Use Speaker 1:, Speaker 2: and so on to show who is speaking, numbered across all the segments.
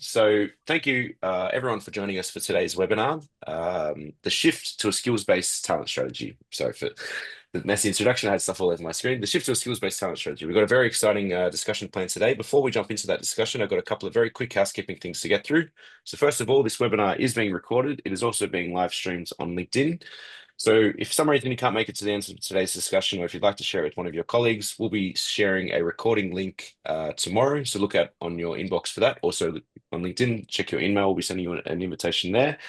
Speaker 1: So thank you, everyone, for joining us for today's webinar, the shift to a skills-based talent strategy. Sorry for the messy introduction. I had stuff all over my screen. The shift to a skills-based talent strategy. We've got a very exciting discussion planned today. Before we jump into that discussion, I've got a couple of very quick housekeeping things to get through. So first of all, this webinar is being recorded. It is also being live streamed on LinkedIn. So if for some reason you can't make it to the end of today's discussion, or if you'd like to share it with one of your colleagues, we'll be sharing a recording link tomorrow. So look out on your inbox for that. Also on LinkedIn, check your email. We'll be sending you an invitation there.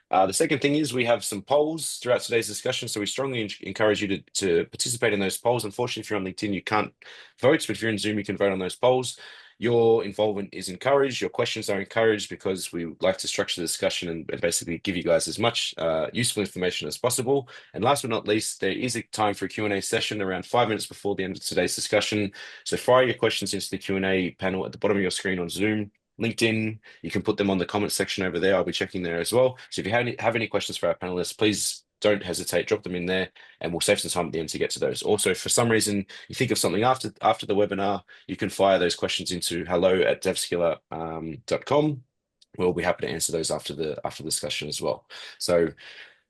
Speaker 1: The second thing is we have some polls throughout today's discussion. So we strongly encourage you to participate in those polls. Unfortunately, if you're on LinkedIn, you can't vote, but if you're in Zoom, you can vote on those polls. Your involvement is encouraged. Your questions are encouraged because we like to structure the discussion and basically give you guys as much useful information as possible. And last but not least, there is a time for a Q&A session around 5 minutes before the end of today's discussion. So fire your questions into the Q&A panel at the bottom of your screen on Zoom. LinkedIn, you can put them on the comment section over there. I'll be checking there as well. So if you have any questions for our panelists, please don't hesitate, drop them in there, and we'll save some time at the end to get to those. Also, if for some reason you think of something after the webinar, you can fire those questions into hello@devskiller.com. We'll be happy to answer those after the discussion as well. So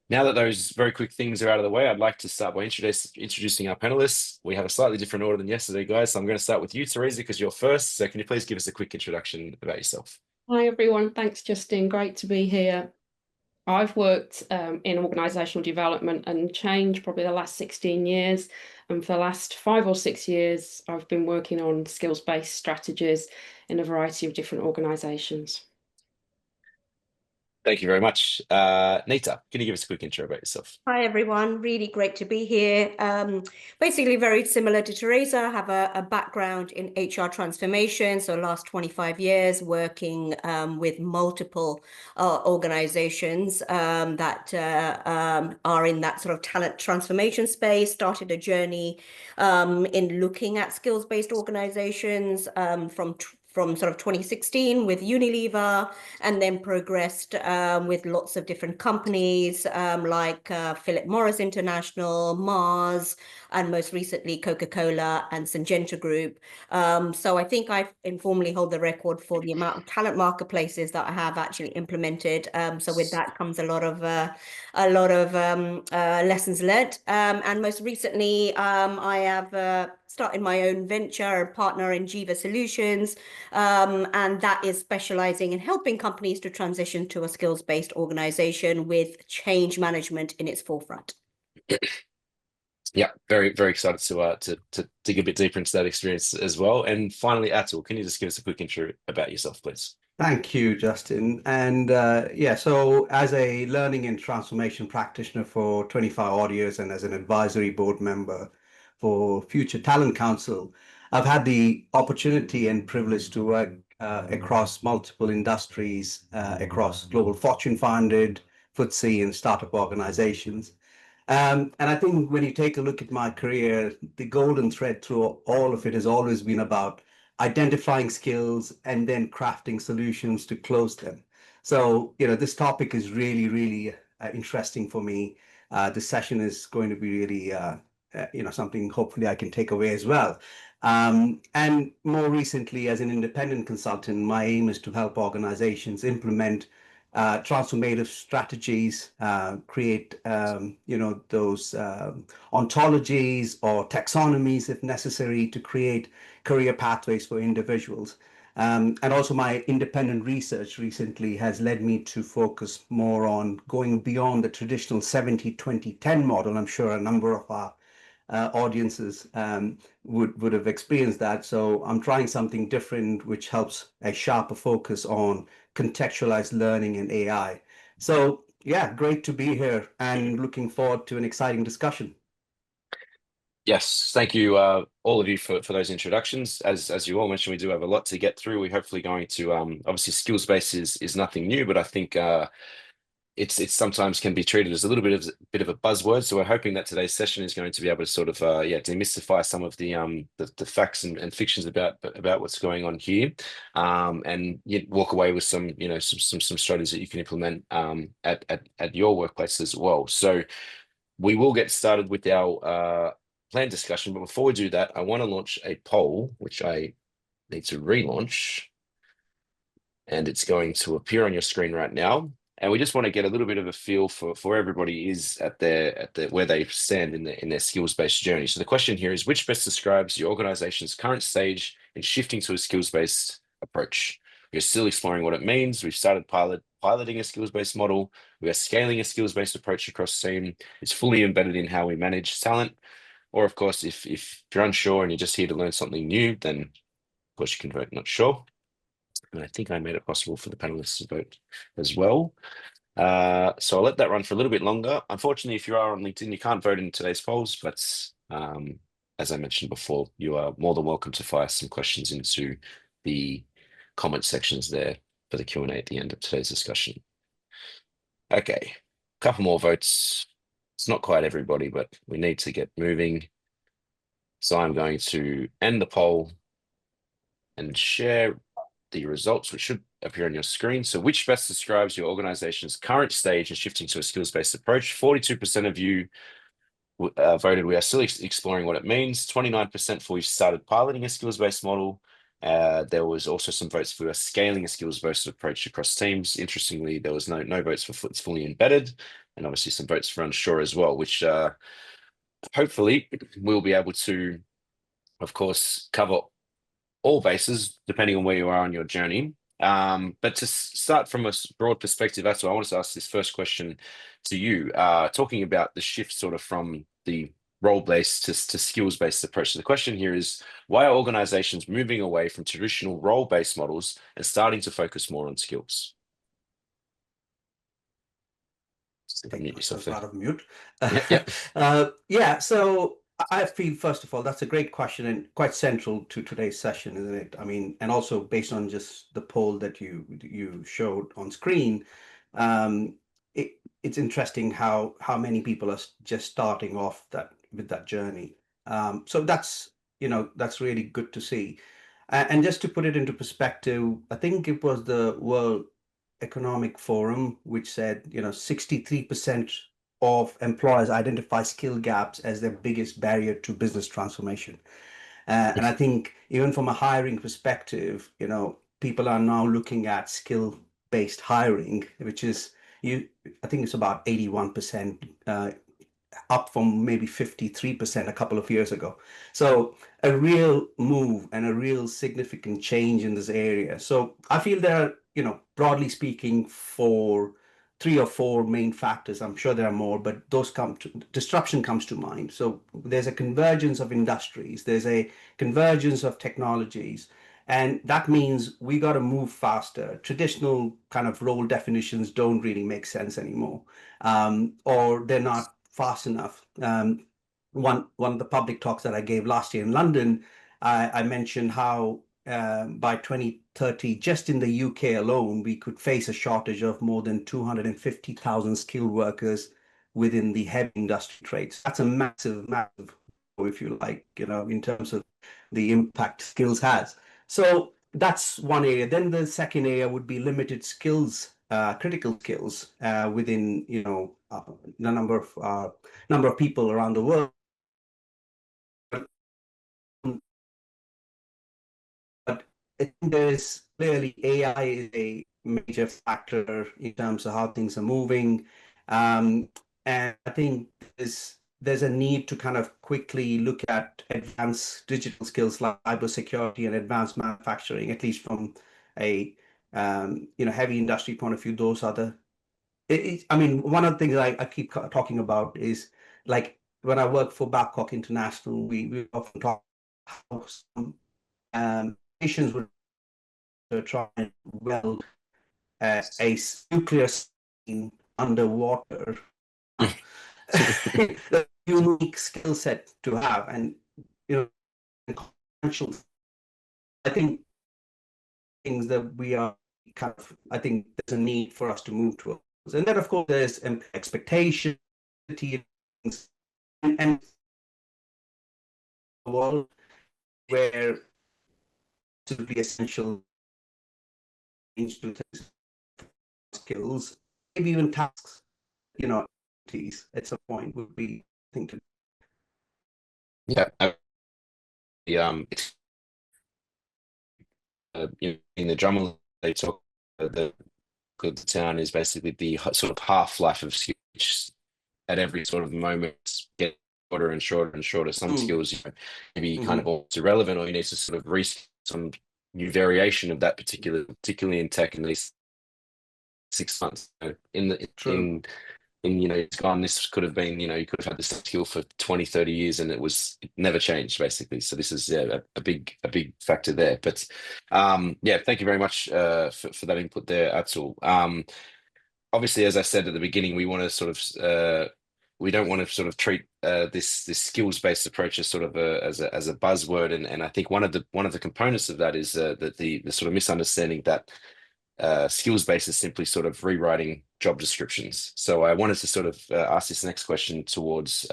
Speaker 1: now that those very quick things are out of the way, I'd like to start by introducing our panelists. We have a slightly different order than yesterday, guys. So I'm going to start with you, Teresa, because you're first. So can you please give us a quick introduction about yourself?
Speaker 2: Hi, everyone. Thanks, Justin. Great to be here. I've worked in organisational development and change probably the last 16 years. And for the last 5 or 6 years, I've been working on skills-based strategies in a variety of different organisations.
Speaker 1: Thank you very much. Nita, can you give us a quick intro about yourself?
Speaker 3: Hi, everyone. Really great to be here. Basically, very similar to Teresa, I have a background in HR transformation. So last 25 years working with multiple organizations that are in that sort of talent transformation space. Started a journey in looking at skills-based organizations from sort of 2016 with Unilever, and then progressed with lots of different companies like Philip Morris International, Mars, and most recently Coca-Cola and Syngenta Group. So I think I informally hold the record for the amount of talent marketplaces that I have actually implemented. So with that comes a lot of lessons learned. And most recently, I have started my own venture, partner in Jiva Solutions, and that is specializing in helping companies to transition to a skills-based organization with change management in its forefront.
Speaker 1: Yeah, very, very excited to dig a bit deeper into that experience as well. And finally, Atul, can you just give us a quick intro about yourself, please?
Speaker 4: Thank you, Justin. And yeah, so as a learning and transformation practitioner for 25 odd years and as an advisory board member for Future Talent Council, I've had the opportunity and privilege to work across multiple industries, across global Fortune 500, FTSE, and startup organizations. And I think when you take a look at my career, the golden thread through all of it has always been about identifying skills and then crafting solutions to close them. So, this topic is really, really interesting for me. This session is going to be really, something hopefully I can take away as well. And more recently, as an independent consultant, my aim is to help organizations implement transformative strategies, create, those ontologies or taxonomies, if necessary, to create career pathways for individuals. And also my independent research recently has led me to focus more on going beyond the traditional 70-20-10 model. I'm sure a number of our audiences would have experienced that. So I'm trying something different, which helps a sharper focus on contextualized learning and AI. So yeah, great to be here and looking forward to an exciting discussion.
Speaker 1: Yes, thank you, all of you, for those introductions. As you all mentioned, we do have a lot to get through. We're hopefully going to obviously skills-based is nothing new, but I think it's sometimes can be treated as a little bit of a buzzword. So we're hoping that today's session is going to be able to sort of demystify some of the facts and fictions about what's going on here, and walk away with some some strategies that you can implement at your workplace as well. So we will get started with our plan discussion, but before we do that, I want to launch a poll, which I need to relaunch. and it's going to appear on your screen right now. And we just want to get a little bit of a feel for everybody is at their where they stand in their skills-based journey. So the question here is, which best describes your organization's current stage in shifting to a skills-based approach? We're still exploring what it means. We've started piloting a skills-based model. We are scaling a skills-based approach across the team. It's fully embedded in how we manage talent. Or of course, if you're unsure and you're just here to learn something new, then of course you can vote not sure. And I think I made it possible for the panelists to vote as well. So I'll let that run for a little bit longer. Unfortunately, if you are on LinkedIn, you can't vote in today's polls, but as I mentioned before, you are more than welcome to fire some questions into the comment sections there for the Q&A at the end of today's discussion. Okay, a couple more votes. It's not quite everybody, but we need to get moving. So I'm going to end the poll and share the results, which should appear on your screen. So which best describes your organization's current stage in shifting to a skills-based approach? 42% of you voted we are still exploring what it means. 29% for we've started piloting a skills-based model. There was also some votes for scaling a skills-based approach across teams. Interestingly, there was no votes for it's fully embedded, and obviously some votes for unsure as well, which hopefully we'll be able to, of course, cover all bases depending on where you are on your journey. But to start from a broad perspective, that's why I wanted to ask this first question to you, talking about the shift sort of from the role-based to skills-based approach. So the question here is, why are organizations moving away from traditional role-based models and starting to focus more on skills?
Speaker 4: Take myself out of mute.
Speaker 1: Yep.
Speaker 4: Yeah, so I feel, first of all, that's a great question and quite central to today's session, isn't it? I mean, and also based on just the poll that you showed on screen, it's interesting how many people are just starting off with that journey. So that's really good to see. And just to put it into perspective, I think it was the World Economic Forum which said 63% of employers identify skill gaps as their biggest barrier to business transformation. And I think even from a hiring perspective, people are now looking at skill-based hiring, which is I think it's about 81%, up from maybe 53% a couple of years ago. So a real move and a real significant change in this area. So I feel there are, broadly speaking, three or four main factors. I'm sure there are more, but disruption comes to mind. So there's a convergence of industries, there's a convergence of technologies, and that means we got to move faster. Traditional kind of role definitions don't really make sense anymore, or they're not fast enough. One of the public talks that I gave last year in London, I mentioned how by 2030, just in the UK alone, we could face a shortage of more than 250,000 skilled workers within the heavy industry trades. That's a massive, if you like, in terms of the impact skills has. So that's one area. Then the second area would be limited skills, critical skills within, the number of people around the world. But I think there's clearly AI is a major factor in terms of how things are moving. And I think there's a need to kind of quickly look at advanced digital skills like cybersecurity and advanced manufacturing, at least from a heavy industry point of view. Those are I mean, one of the things I keep talking about is, like, when I work for Babcock International, we often talk how some nations would try and weld a nuclear submarine underwater. The unique skill set to have, and I think things that we are I think there's a need for us to move towards. And then, of course, there's expectation and a world where it would be essential to skills, maybe even tasks, at some point would be a thing to.
Speaker 1: Yeah. In the drama they talk the town is basically the sort of half-life of skills at every sort of moment get shorter and shorter and shorter. Some skills, you know, maybe kind of almost irrelevant, or you need to sort of reskill some new variation of that particularly in tech in these 6 months. You know, in you know, it's gone, this could have been, you know, you could have had this skill for 20, 30 years and it never changed basically. So this is a big factor there. But yeah, thank you very much for that input there, Atul. Obviously, as I said at the beginning, we want to sort of we don't want to sort of treat this skills-based approach as sort of as a buzzword, and I think one of the components of that is that the sort of misunderstanding that skills-based is simply sort of rewriting job descriptions. So I wanted to sort of ask this next question towards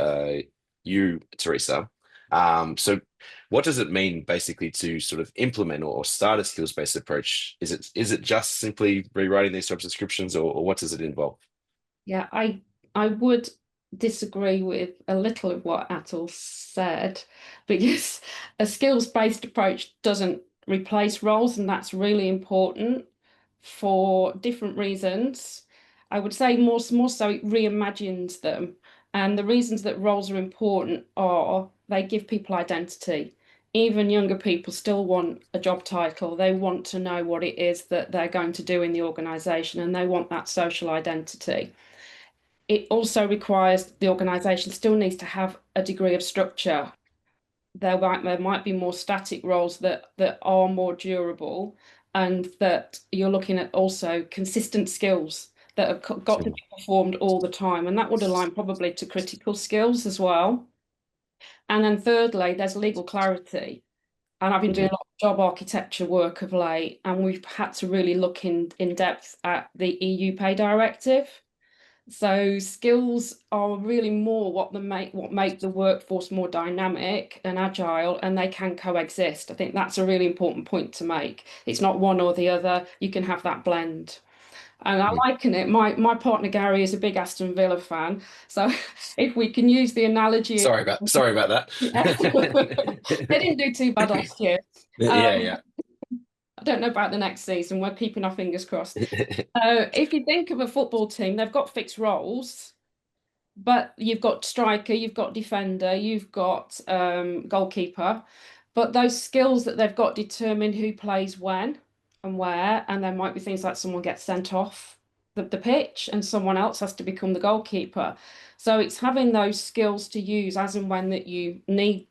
Speaker 1: you, Teresa. So what does it mean basically to sort of implement or start a skills-based approach? Is it just simply rewriting these job descriptions, or what does it involve?
Speaker 2: Yeah, I would disagree with a little of what Atul said, because a skills-based approach doesn't replace roles, and that's really important for different reasons. I would say more so it reimagines them. And the reasons that roles are important are they give people identity. Even younger people still want a job title. They want to know what it is that they're going to do in the organisation, and they want that social identity. It also requires the organisation still needs to have a degree of structure. There might be more static roles that are more durable, and that you're looking at also consistent skills that have got to be performed all the time, and that would align probably to critical skills as well. And then thirdly, there's legal clarity. And I've been doing a lot of job architecture work of late, and we've had to really look in depth at the EU pay directive. So skills are really more what make the workforce more dynamic and agile, and they can coexist. I think that's a really important point to make. It's not one or the other. You can have that blend. And I liken it. My partner Gary is a big Aston Villa fan. So if we can use the analogy.
Speaker 1: Sorry about that.
Speaker 2: They didn't do too bad last year.
Speaker 1: Yeah.
Speaker 2: I don't know about the next season. We're keeping our fingers crossed. If you think of a football team, they've got fixed roles, but you've got striker, you've got defender, you've got goalkeeper, but those skills that they've got determine who plays when and where, and there might be things like someone gets sent off the pitch and someone else has to become the goalkeeper. So it's having those skills to use as and when that you need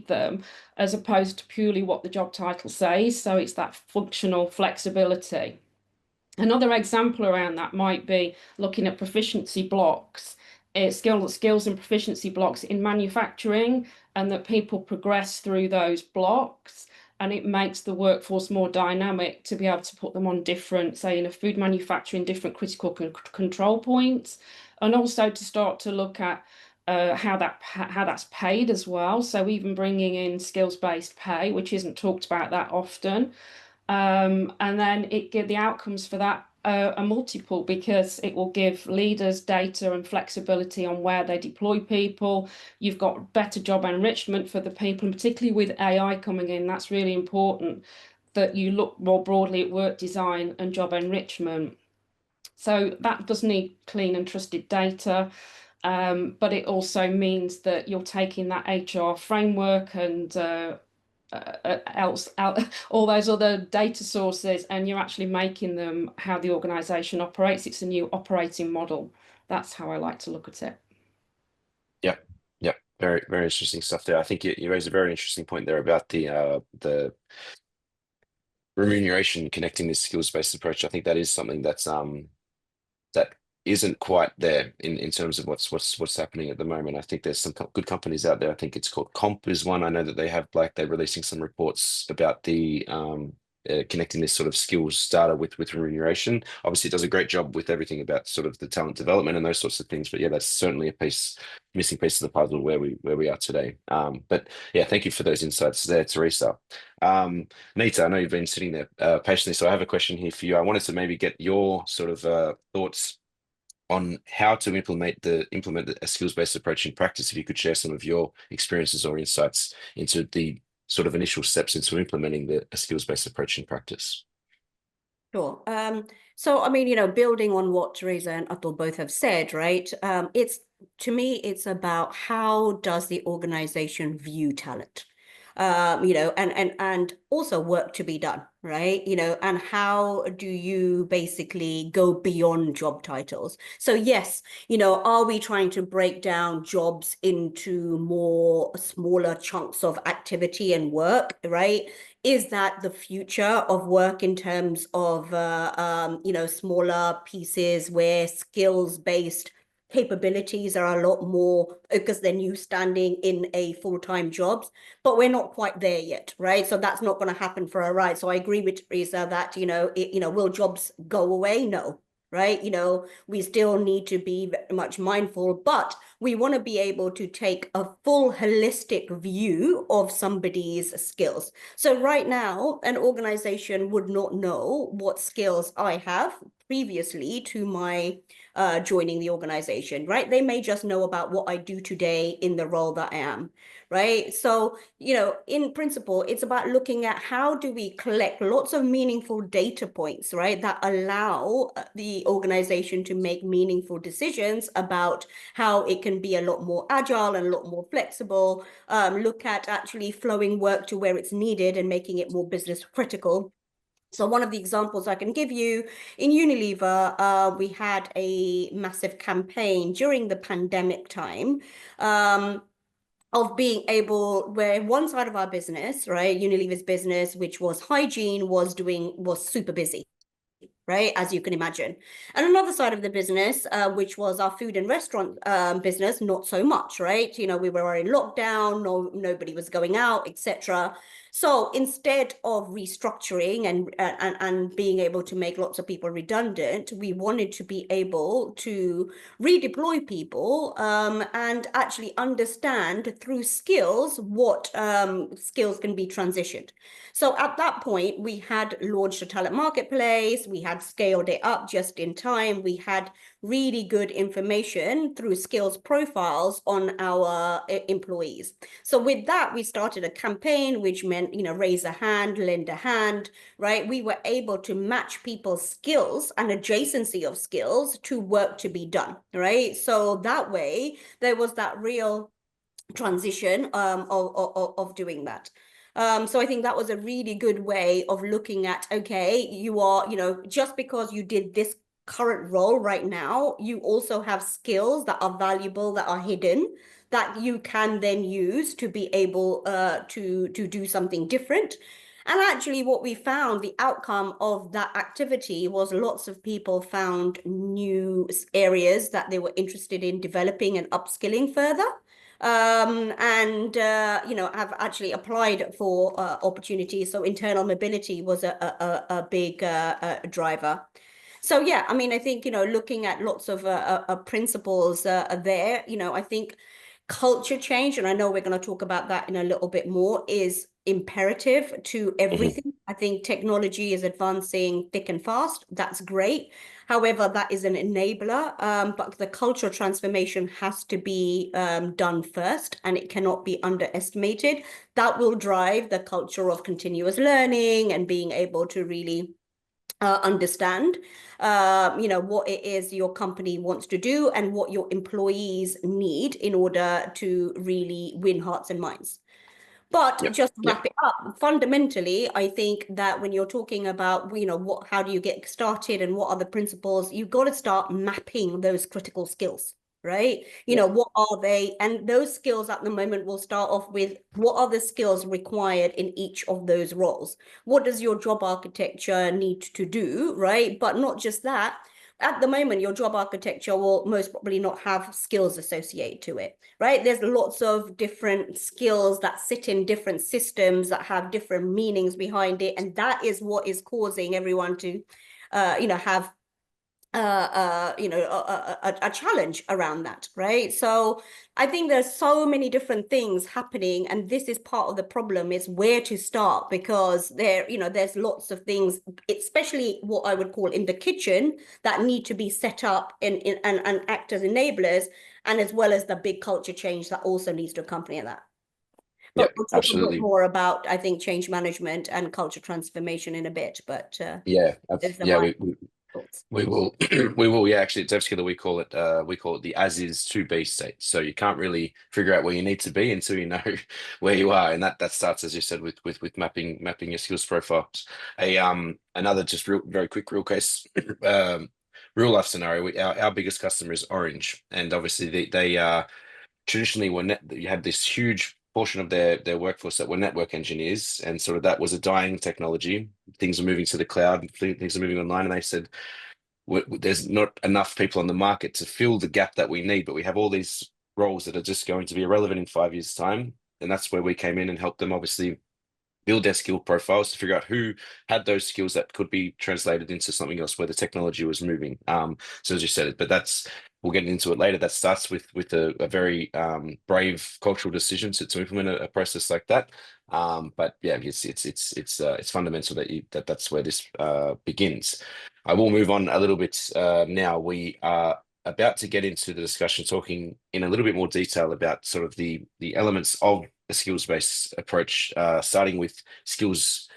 Speaker 2: them, as opposed to purely what the job title says. So it's that functional flexibility. Another example around that might be looking at proficiency blocks, skills and proficiency blocks in manufacturing, and that people progress through those blocks, and it makes the workforce more dynamic to be able to put them on different, say in a food manufacturing, different critical control points, and also to start to look at how that's paid as well. So even bringing in skills-based pay, which isn't talked about that often. And then the outcomes for that are multiple, because it will give leaders data and flexibility on where they deploy people. You've got better job enrichment for the people, and particularly with AI coming in, that's really important that you look more broadly at work design and job enrichment. So that does need clean and trusted data. But it also means that you're taking that HR framework and all those other data sources, and you're actually making them how the organization operates. It's a new operating model. That's how I like to look at it.
Speaker 1: Yeah, very, very interesting stuff there. I think you raised a very interesting point there about the remuneration connecting this skills-based approach. I think that is something that's that isn't quite there in terms of what's happening at the moment. I think there's some good companies out there. I think it's called Comp is one. I know that they're releasing some reports about the connecting this sort of skills data with remuneration. Obviously, it does a great job with everything about sort of the talent development and those sorts of things. But yeah, that's certainly missing piece of the puzzle where we are today. But yeah, thank you for those insights there, Teresa. Nita, I know you've been sitting there patiently, so I have a question here for you. I wanted to maybe get your sort of thoughts on how to implement a skills-based approach in practice. If you could share some of your experiences or insights into the sort of initial steps into implementing a skills-based approach in practice.
Speaker 3: Sure. So, I mean, building on what Teresa and Atul both have said, right? To me, it's about how does the organization view talent? And also work to be done, right? And how do you basically go beyond job titles? So yes, are we trying to break down jobs into more smaller chunks of activity and work, right? Is that the future of work in terms of, smaller pieces where skills-based capabilities are a lot more focused than you standing in a full-time jobs, but we're not quite there yet, right? So that's not going to happen for a ride. So I agree with Teresa that, will jobs go away? No, right? We still need to be very much mindful, but we want to be able to take a full holistic view of somebody's skills. So right now, an organization would not know what skills I have previously to my joining the organization, right? They may just know about what I do today in the role that I am, right? So, in principle, it's about looking at how do we collect lots of meaningful data points, right, that allow the organization to make meaningful decisions about how it can be a lot more agile and a lot more flexible, look at actually flowing work to where it's needed and making it more business critical. So one of the examples I can give you, in Unilever, we had a massive campaign during the pandemic time, of being able, where one side of our business, right, Unilever's business, which was hygiene, was super busy, right, as you can imagine. And another side of the business, which was our food and restaurant business, not so much, right? We were in lockdown, nobody was going out, etc. So instead of restructuring and being able to make lots of people redundant, we wanted to be able to redeploy people and actually understand through skills what skills can be transitioned. So at that point, we had launched a talent marketplace, we had scaled it up just in time, we had really good information through skills profiles on our employees. So with that, we started a campaign, which meant, raise a hand, lend a hand, right? We were able to match people's skills and adjacency of skills to work to be done, right? So that way, there was that real transition of doing that. So I think that was a really good way of looking at, okay, you are, just because you did this current role right now, you also have skills that are valuable, that are hidden, that you can then use to be able to do something different. And actually what we found, the outcome of that activity was lots of people found new areas that they were interested in developing and upskilling further. Have actually applied for opportunities. So internal mobility was a big driver. So yeah, I mean, I think, looking at lots of principles there, I think culture change, and I know we're going to talk about that in a little bit more, is imperative to everything. I think technology is advancing thick and fast. That's great. However, that is an enabler, but the cultural transformation has to be done first, and it cannot be underestimated. That will drive the culture of continuous learning and being able to really understand what it is your company wants to do and what your employees need in order to really win hearts and minds. But just to wrap it up, fundamentally, I think that when you're talking about, how do you get started and what are the principles, you've got to start mapping those critical skills, right? What are they? And those skills at the moment will start off with, what are the skills required in each of those roles? What does your job architecture need to do, right? But not just that. At the moment, your job architecture will most probably not have skills associated to it, right? There's lots of different skills that sit in different systems that have different meanings behind it. And that is what is causing everyone to, have a challenge around that, right? So I think there's so many different things happening, and this is part of the problem, is where to start, because there's lots of things, especially what I would call in the kitchen, that need to be set up and act as enablers, and as well as the big culture change that also needs to accompany that.
Speaker 1: Yep,
Speaker 3: we'll talk a bit
Speaker 1: absolutely.
Speaker 3: more about, I think, change management and culture transformation in a bit, but
Speaker 1: Yeah,
Speaker 3: there's the
Speaker 1: yeah,
Speaker 3: my
Speaker 1: we
Speaker 3: thoughts.
Speaker 1: we will we will. Yeah, actually, at DevSkiller we call it the as is to be state. So you can't really figure out where you need to be until you know where you are, and that starts, as you said, with mapping your skills profiles. Another just very quick real case, real life scenario. Our biggest customer is Orange, and obviously they traditionally you had this huge portion of their workforce that were network engineers, and sort of that was a dying technology. Things are moving to the cloud, things are moving online, and they said there's not enough people on the market to fill the gap that we need, but we have all these roles that are just going to be irrelevant in 5 years' time. And that's where we came in and helped them obviously build their skill profiles to figure out who had those skills that could be translated into something else where the technology was moving. So as you said it, but we'll get into it later. That starts with a very brave cultural decision to implement a process like that. But yeah, it's fundamental that's where this begins. I will move on a little bit now. We are about to get into the discussion, talking in a little bit more detail about sort of the elements of a skills-based approach, starting with skills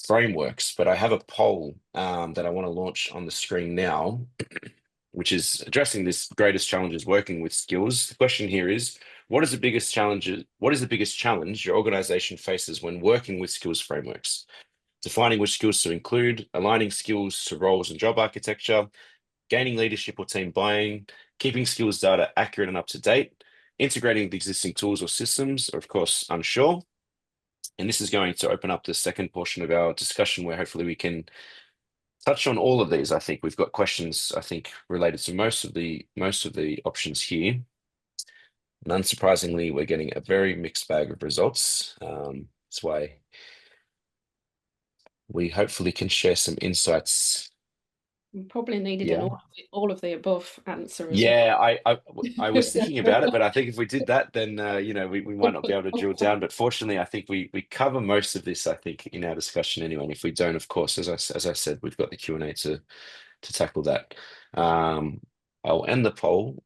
Speaker 1: frameworks. But I have a poll that I want to launch on the screen now, which is addressing this greatest challenges working with skills. The question here is, what is the biggest challenge your organization faces when working with skills frameworks? Defining which skills to include, aligning skills to roles and job architecture, gaining leadership or team buy-in, keeping skills data accurate and up to date, integrating the existing tools or systems, or of course, unsure. And this is going to open up the second portion of our discussion where hopefully we can touch on all of these. I think we've got questions, I think, related to most of the options here. And unsurprisingly, we're getting a very mixed bag of results. That's why we hopefully can share some insights.
Speaker 2: We probably needed
Speaker 1: Yeah.
Speaker 2: all of the above answer as well.
Speaker 1: Yeah, I was thinking about it, but I think if we did that, then we might not be able to drill down. But fortunately, I think we cover most of this, I think, in our discussion anyway. And if we don't, of course, as I said, we've got the Q&A to tackle that. I'll end the poll,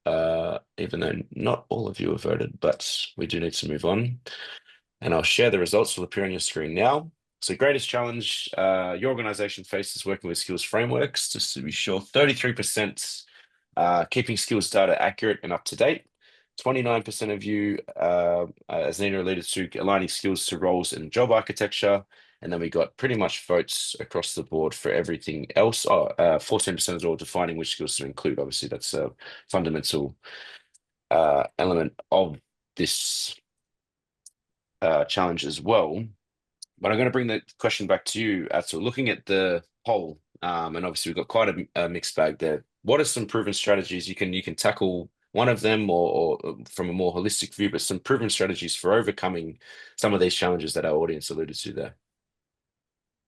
Speaker 1: even though not all of you have voted, but we do need to move on. And I'll share the results. Will appear on your screen now. So greatest challenge your organization faces working with skills frameworks, just to be sure, 33% keeping skills data accurate and up to date. 29% of you, as Nina alluded to, aligning skills to roles and job architecture. And then we got pretty much votes across the board for everything else. 14% is all defining which skills to include. Obviously, that's a fundamental element of this challenge as well. But I'm going to bring the question back to you, Atul. Looking at the poll, and obviously we've got quite a mixed bag there. What are some proven strategies you can tackle one of them, or from a more holistic view, but some proven strategies for overcoming some of these challenges that our audience alluded to there?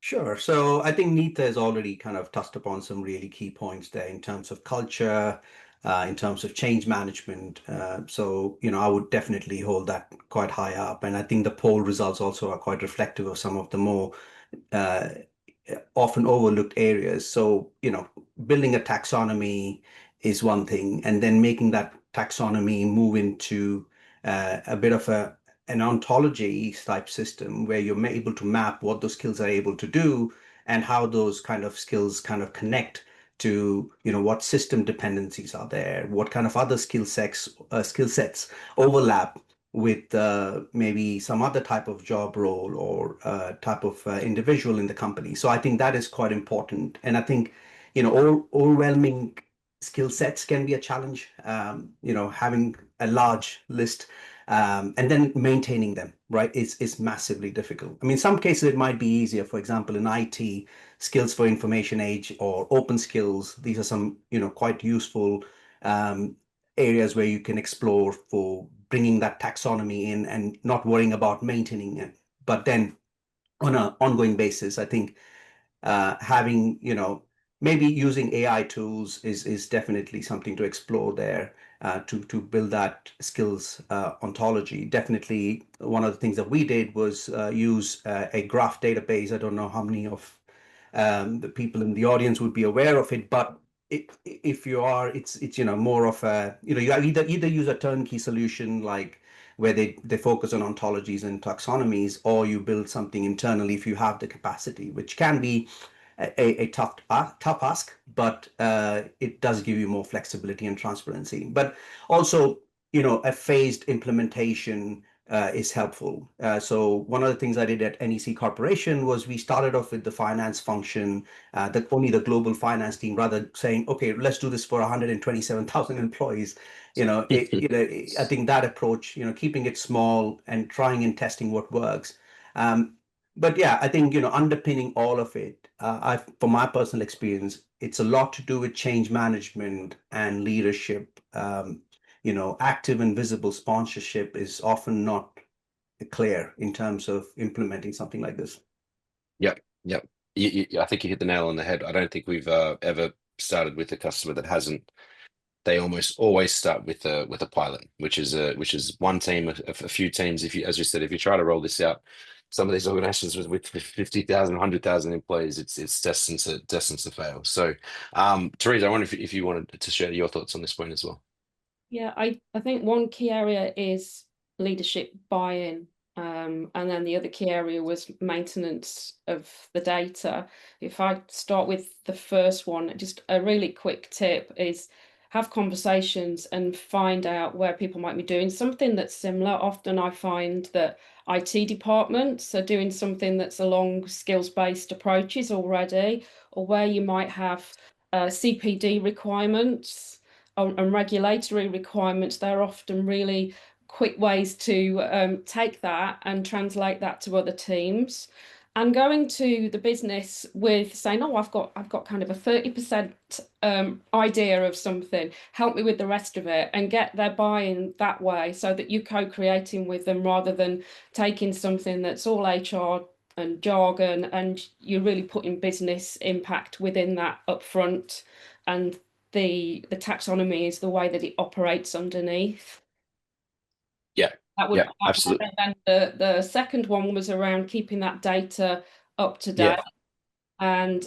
Speaker 4: Sure. So I think Neeta has already kind of touched upon some really key points there in terms of culture, in terms of change management. So, I would definitely hold that quite high up. And I think the poll results also are quite reflective of some of the more uh, often overlooked areas. So, building a taxonomy is one thing, and then making that taxonomy move into a bit of an ontology type system where you're able to map what those skills are able to do and how those kind of skills kind of connect to what system dependencies are there, what kind of other skill sets overlap with maybe some other type of job role or type of individual in the company. So I think that is quite important. And I think, overwhelming skill sets can be a challenge, having a large list and then maintaining them, right, is massively difficult. I mean, some cases it might be easier. For example, in IT, skills for information age or open skills, these are some, quite useful areas where you can explore for bringing that taxonomy in and not worrying about maintaining it. But then on an ongoing basis, I think having, maybe using AI tools is definitely something to explore there to build that skills ontology. Definitely one of the things that we did was use a graph database. I don't know how many of the people in the audience would be aware of it, but if you are, it's more of a, you either use a turnkey solution like where they focus on ontologies and taxonomies, or you build something internally if you have the capacity, which can be a tough ask, but it does give you more flexibility and transparency. But also, a phased implementation is helpful. So one of the things I did at NEC Corporation was we started off with the finance function, only the global finance team, rather saying, okay, let's do this for 127,000 employees. I think that approach, keeping it small and trying and testing what works. But yeah, I think, underpinning all of it, from my personal experience, it's a lot to do with change management and leadership. Active and visible sponsorship is often not clear in terms of implementing something like this.
Speaker 1: Yep, yep. I think you hit the nail on the head. I don't think we've ever started with a customer that hasn't. They almost always start with a pilot, which is one team, a few teams. If you, as you said, if you try to roll this out, some of these organizations with 50,000, 100,000 employees, it's destined to fail. So, Teresa, I wonder if you wanted to share your thoughts on this point as well.
Speaker 2: Yeah, I think one key area is leadership buy-in. And then the other key area was maintenance of the data. If I start with the first one, just a really quick tip is have conversations and find out where people might be doing something that's similar. Often I find that IT departments are doing something that's along skills-based approaches already, or where you might have CPD requirements and regulatory requirements. They're often really quick ways to take that and translate that to other teams. And going to the business with saying, oh, I've got kind of a 30% idea of something, help me with the rest of it, and get their buy-in that way, so that you're co-creating with them rather than taking something that's all HR and jargon, and you're really putting business impact within that upfront. And the taxonomy is the way that it operates underneath.
Speaker 1: Yeah, yeah, absolutely.
Speaker 2: And then the second one was around keeping that data up to date.
Speaker 1: Yeah.
Speaker 2: And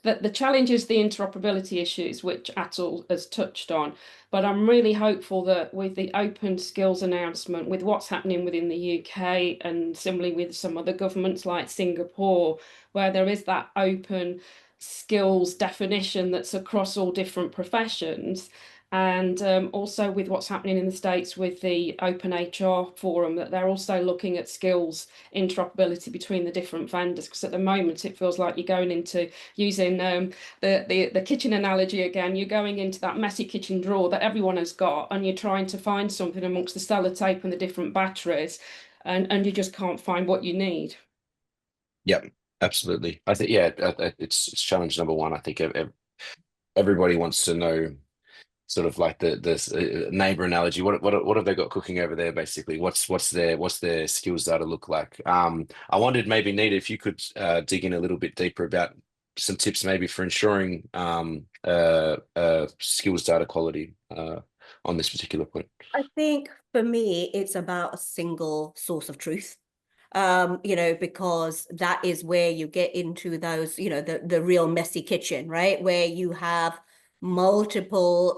Speaker 2: the challenge is the interoperability issues, which Atul has touched on. But I'm really hopeful that with the open skills announcement, with what's happening within the UK and similarly with some other governments like Singapore, where there is that open skills definition that's across all different professions, and also with what's happening in the States with the Open HR Forum, that they're also looking at skills interoperability between the different vendors. Because at the moment, it feels like you're going into using the kitchen analogy again. You're going into that messy kitchen drawer that everyone has got, and you're trying to find something amongst the sellotape and the different batteries, and you just can't find what you need.
Speaker 1: Yep, absolutely. I think, yeah, it's challenge number one. I think everybody wants to know, sort of like the neighbor analogy. What have they got cooking over there? Basically, what's their skills data look like? I wondered, maybe Nita, if you could dig in a little bit deeper about some tips maybe for ensuring skills data quality on this particular point.
Speaker 3: I think for me, it's about a single source of truth. Because that is where you get into those, the real messy kitchen, right? Where you have multiple,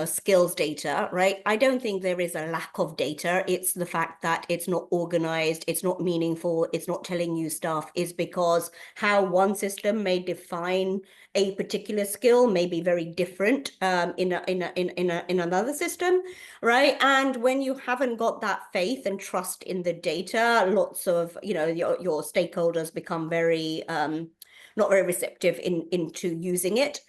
Speaker 3: skills data, right? I don't think there is a lack of data. It's the fact that it's not organized, it's not meaningful, it's not telling you stuff, is because how one system may define a particular skill may be very different in another system, right? And when you haven't got that faith and trust in the data, lots of your stakeholders become very not very receptive into using it.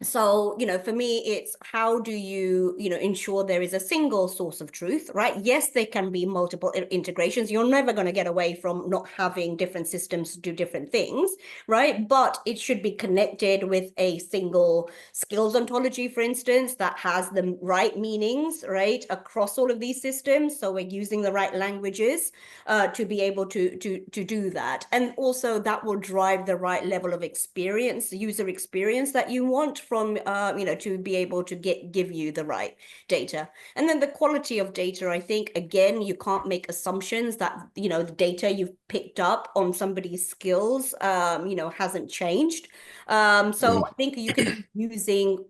Speaker 3: So, for me, it's how do you, ensure there is a single source of truth, right? Yes, there can be multiple integrations. You're never going to get away from not having different systems do different things, right? But it should be connected with a single skills ontology, for instance, that has the right meanings, right, across all of these systems. So we're using the right languages to be able to do that. And also that will drive the right level of experience, user experience that you want from, to be able to give you the right data. And then the quality of data, I think, again, you can't make assumptions that, the data you've picked up on somebody's skills, hasn't changed. So I think you can be using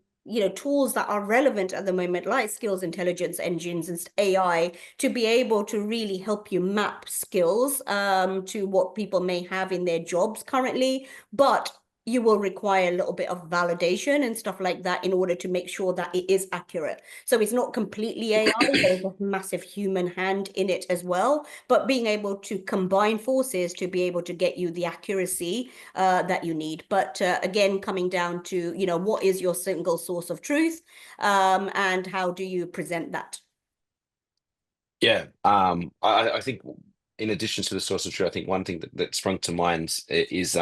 Speaker 3: tools that are relevant at the moment, like skills intelligence engines and AI, to be able to really help you map skills to what people may have in their jobs currently. But you will require a little bit of validation and stuff like that in order to make sure that it is accurate. So it's not completely AI, there's a massive human hand in it as well, but being able to combine forces to be able to get you the accuracy that you need. But again, coming down to, what is your single source of truth, and how do you present that?
Speaker 1: Yeah, I think in addition to the source of truth, I think one thing that sprung to mind is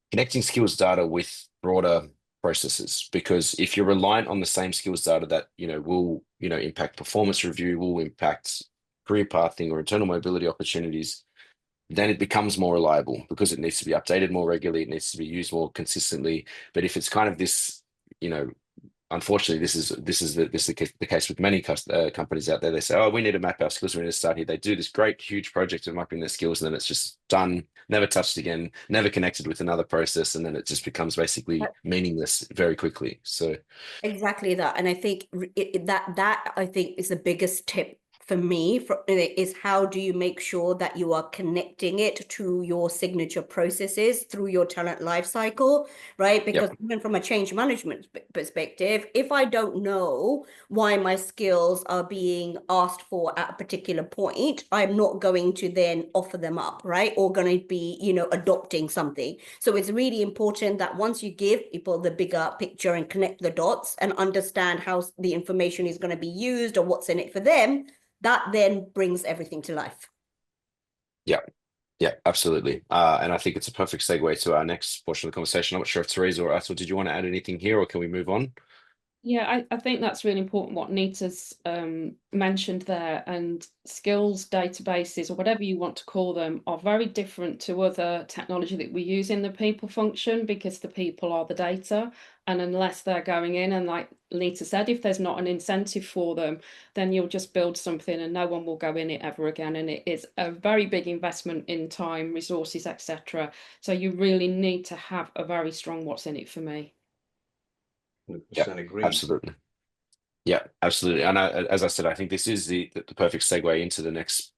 Speaker 1: connecting skills data with broader processes. Because if you're reliant on the same skills data that will impact performance review, will impact career pathing or internal mobility opportunities, then it becomes more reliable because it needs to be updated more regularly, it needs to be used more consistently. But if it's kind of this, unfortunately, this is the case with many companies out there. They say, "Oh, we need to map our skills. We need to start here." They do this great, huge project of mapping their skills, and then it's just done, never touched again, never connected with another process, and then it just becomes basically meaningless very quickly. So
Speaker 3: exactly that, and I think that I think is the biggest tip for me is how do you make sure that you are connecting it to your signature processes through your talent life cycle, right? Because even from a change management perspective, if I don't know why my skills are being asked for at a particular point, I'm not going to then offer them up, right? Or going to be, adopting something. So it's really important that once you give people the bigger picture and connect the dots and understand how the information is going to be used or what's in it for them, that then brings everything to life.
Speaker 1: Yeah, absolutely. And I think it's a perfect segue to our next portion of the conversation. I'm not sure if Teresa or Atul, did you want to add anything here, or can we move on?
Speaker 2: Yeah, I think that's really important what Nita's mentioned there. And skills databases, or whatever you want to call them, are very different to other technology that we use in the people function, because the people are the data. And unless they're going in, and like Nita said, if there's not an incentive for them, then you'll just build something and no one will go in it ever again. And it is a very big investment in time, resources, etc. So you really need to have a very strong what's in it for me.
Speaker 4: 100% agree.
Speaker 1: Absolutely. Yeah, absolutely. And as I said, I think this is the perfect segue into the next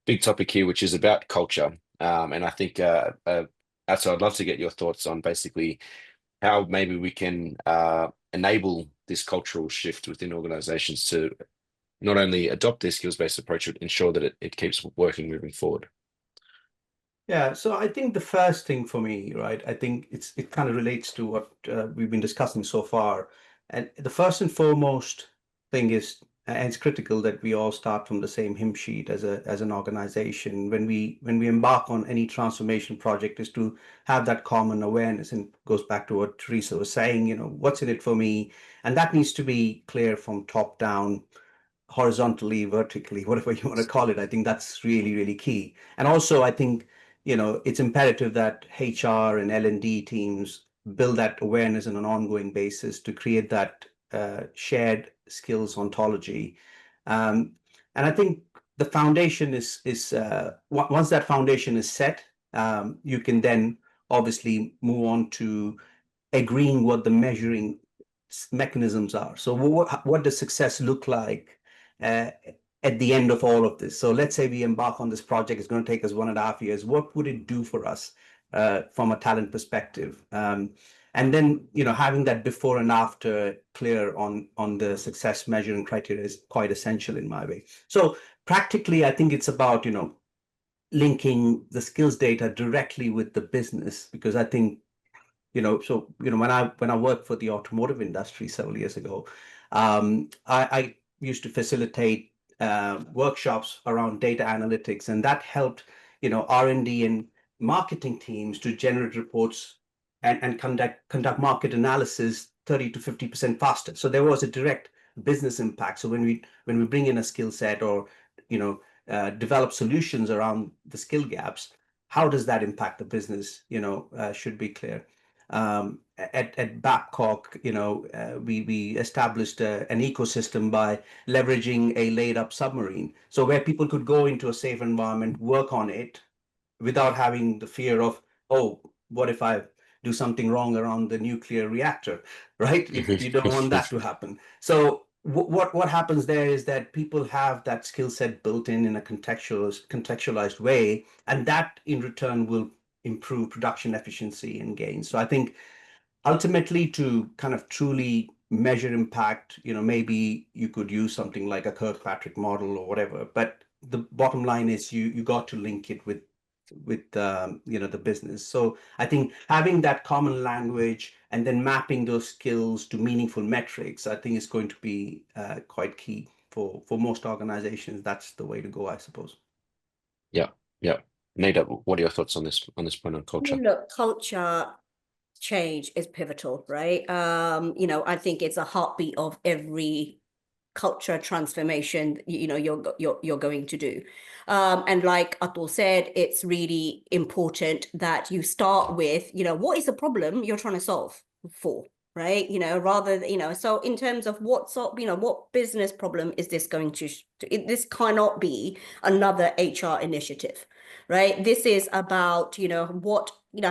Speaker 1: big topic here, which is about culture. And I think, Atul, I'd love to get your thoughts on basically how maybe we can enable this cultural shift within organizations to not only adopt this skills-based approach, but ensure that it keeps working moving forward.
Speaker 4: Yeah, so I think the first thing for me, right, I think it kind of relates to what we've been discussing so far. And the first and foremost thing is, and it's critical that we all start from the same hymn sheet as an organization when we embark on any transformation project, is to have that common awareness. And goes back to what Teresa was saying, what's in it for me? And that needs to be clear from top down, horizontally, vertically, whatever you want to call it. I think that's really, really key. And also, I think, it's imperative that HR and L&D teams build that awareness on an ongoing basis to create that shared skills ontology. And I think the foundation is once that foundation is set, you can then obviously move on to agreeing what the measuring mechanisms are. So what does success look like at the end of all of this? So let's say we embark on this project, it's going to take us 1.5 years. What would it do for us from a talent perspective? And then, having that before and after clear on the success measuring criteria is quite essential in my way. So practically, I think it's about, linking the skills data directly with the business, because I think, when I worked for the automotive industry several years ago, I used to facilitate workshops around data analytics, and that helped, R&D and marketing teams to generate reports and conduct market analysis 30 to 50% faster. So there was a direct business impact. So when we bring in a skill set, or develop solutions around the skill gaps, how does that impact the business? Should be clear. At Babcock, we established an ecosystem by leveraging a laid-up submarine, so where people could go into a safe environment, work on it, without having the fear of, oh, what if I do something wrong around the nuclear reactor, right? You don't want that to happen. So what happens there is that people have that skill set built in a contextualized way, and that in return will improve production efficiency and gain. So I think ultimately, to kind of truly measure impact, maybe you could use something like a Kirkpatrick model or whatever, but the bottom line is you got to link it with the business. So I think having that common language and then mapping those skills to meaningful metrics, I think is going to be quite key for most organizations. That's the way to go, I suppose.
Speaker 1: Yeah, yeah. Nada, what are your thoughts on this point on culture?
Speaker 3: Look, culture change is pivotal, right? I think it's a heartbeat of every culture transformation you're going to do. And like Atul said, it's really important that you start with, what is the problem you're trying to solve for, right? So in terms of what business problem is this going to, this cannot be another HR initiative, right? This is about,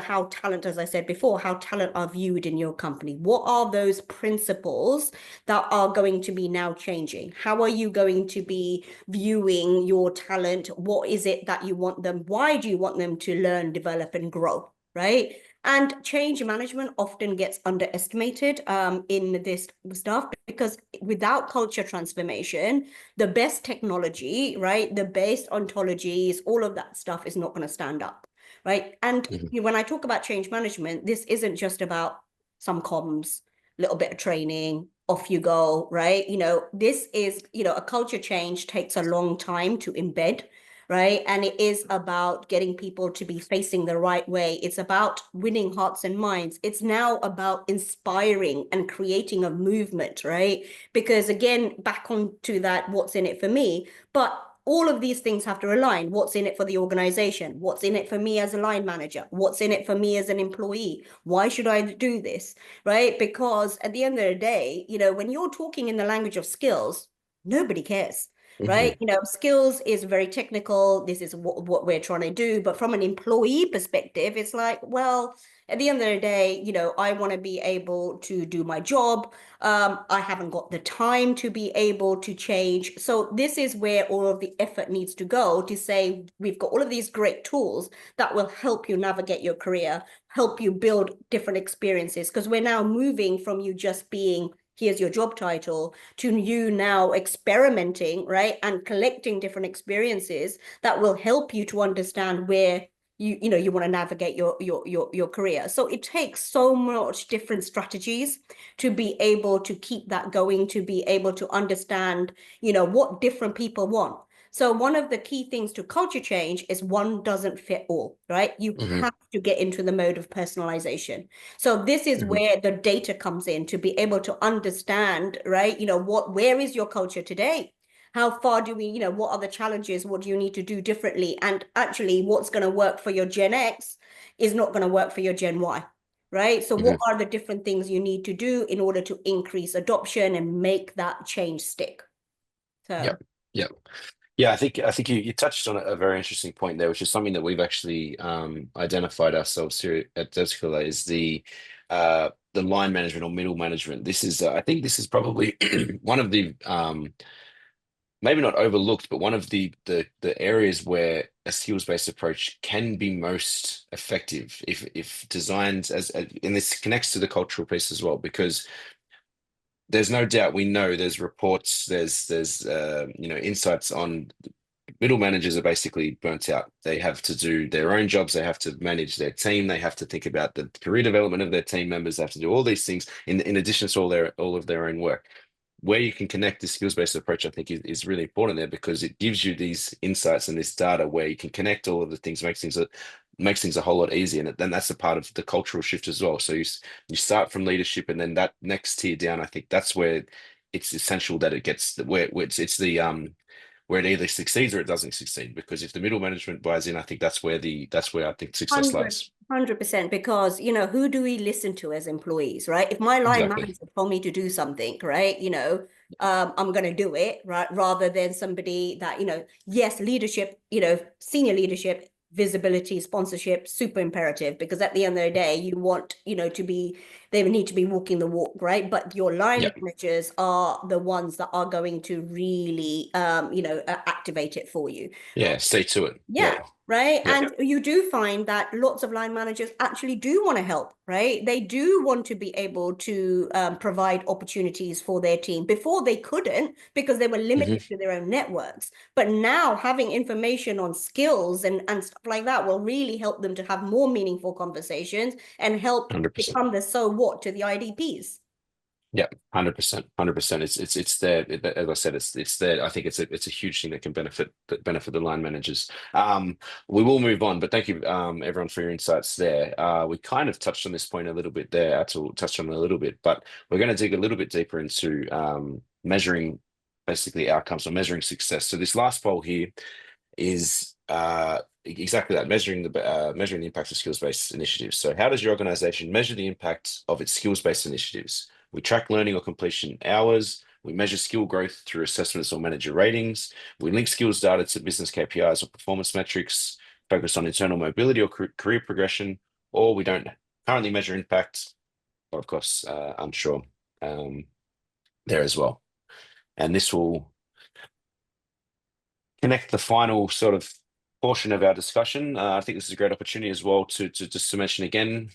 Speaker 3: how talent, as I said before, how talent are viewed in your company. What are those principles that are going to be now changing? How are you going to be viewing your talent? What is it that you want them? Why do you want them to learn, develop, and grow, right? And change management often gets underestimated in this stuff, because without culture transformation, the best technology, right, the best ontologies, all of that stuff is not going to stand up, right? And when I talk about change management, this isn't just about some comms, little bit of training, off you go, right? This is, a culture change takes a long time to embed, right? And it is about getting people to be facing the right way. It's about winning hearts and minds. It's now about inspiring and creating a movement, right? Because again, back onto that, what's in it for me? But all of these things have to align. What's in it for the organization? What's in it for me as a line manager? What's in it for me as an employee? Why should I do this, right? Because at the end of the day, when you're talking in the language of skills, nobody cares. Right? Skills is very technical. This is what we're trying to do. But from an employee perspective, it's like, well, at the end of the day, I want to be able to do my job. I haven't got the time to be able to change. So this is where all of the effort needs to go, to say, we've got all of these great tools that will help you navigate your career, help you build different experiences. Because we're now moving from you just being, here's your job title, to you now experimenting, right, and collecting different experiences that will help you to understand where you want to navigate your career. So it takes so much different strategies to be able to keep that going, to be able to understand, what different people want. So one of the key things to culture change is one doesn't fit all, right? You have to get into the mode of personalization. So this is where the data comes in, to be able to understand, right? Where is your culture today? How far do we, what are the challenges? What do you need to do differently? And actually what's going to work for your Gen X is not going to work for your Gen Y, right? So what are the different things you need to do in order to increase adoption and make that change stick? So
Speaker 1: Yeah, I think you touched on a very interesting point there, which is something that we've actually identified ourselves here at Descala, is the line management or middle management. This is I think this is probably one of the maybe not overlooked, but one of the areas where a skills-based approach can be most effective if designed and this connects to the cultural piece as well, because there's no doubt, we know there's reports, there's insights on middle managers are basically burnt out. They have to do their own jobs, they have to manage their team, they have to think about the career development of their team members, they have to do all these things in addition to all of their own work. Where you can connect the skills-based approach, I think, is really important there, because it gives you these insights and this data where you can connect all of the things, makes things a whole lot easier. And then that's a part of the cultural shift as well. So you start from leadership, and then that next tier down, I think that's where it's essential that it gets where it's the where it either succeeds or it doesn't succeed. Because if the middle management buys in, I think that's where I think success lies.
Speaker 3: 100%, because who do we listen to as employees, right? If my line manager told me to do something, right, I'm going to do it, right, rather than somebody that, yes, leadership, senior leadership visibility, sponsorship, super imperative, because at the end of the day, you want, to be, they need to be walking the walk, right? But your line
Speaker 1: Yep.
Speaker 3: managers are the ones that are going to really, activate it for you.
Speaker 1: Yeah, stay to it.
Speaker 3: Yeah, right.
Speaker 1: Yeah.
Speaker 3: And you do find that lots of line managers actually do want to help, right? They do want to be able to provide opportunities for their team. Before they couldn't because they were limited to their own networks. But now having information on skills and stuff like that will really help them to have more meaningful conversations and help
Speaker 1: 100%.
Speaker 3: become the so what to the IDPs.
Speaker 1: Yeah, 100%, 100%. It's there. As I said, it's there. I think it's a huge thing that can benefit the line managers. We will move on, but thank you, everyone, for your insights there. We kind of touched on this point a little bit there. Atul touched on it a little bit, but we're going to dig a little bit deeper into measuring basically outcomes or measuring success. So this last poll here is exactly that, measuring the impact of skills-based initiatives. So how does your organization measure the impact of its skills-based initiatives? We track learning or completion hours. We measure skill growth through assessments or manager ratings. We link skills data to business KPIs or performance metrics, focus on internal mobility or career progression, or we don't currently measure impact, or of course, unsure there as well. And this will connect the final sort of portion of our discussion. I think this is a great opportunity as well to just to mention again,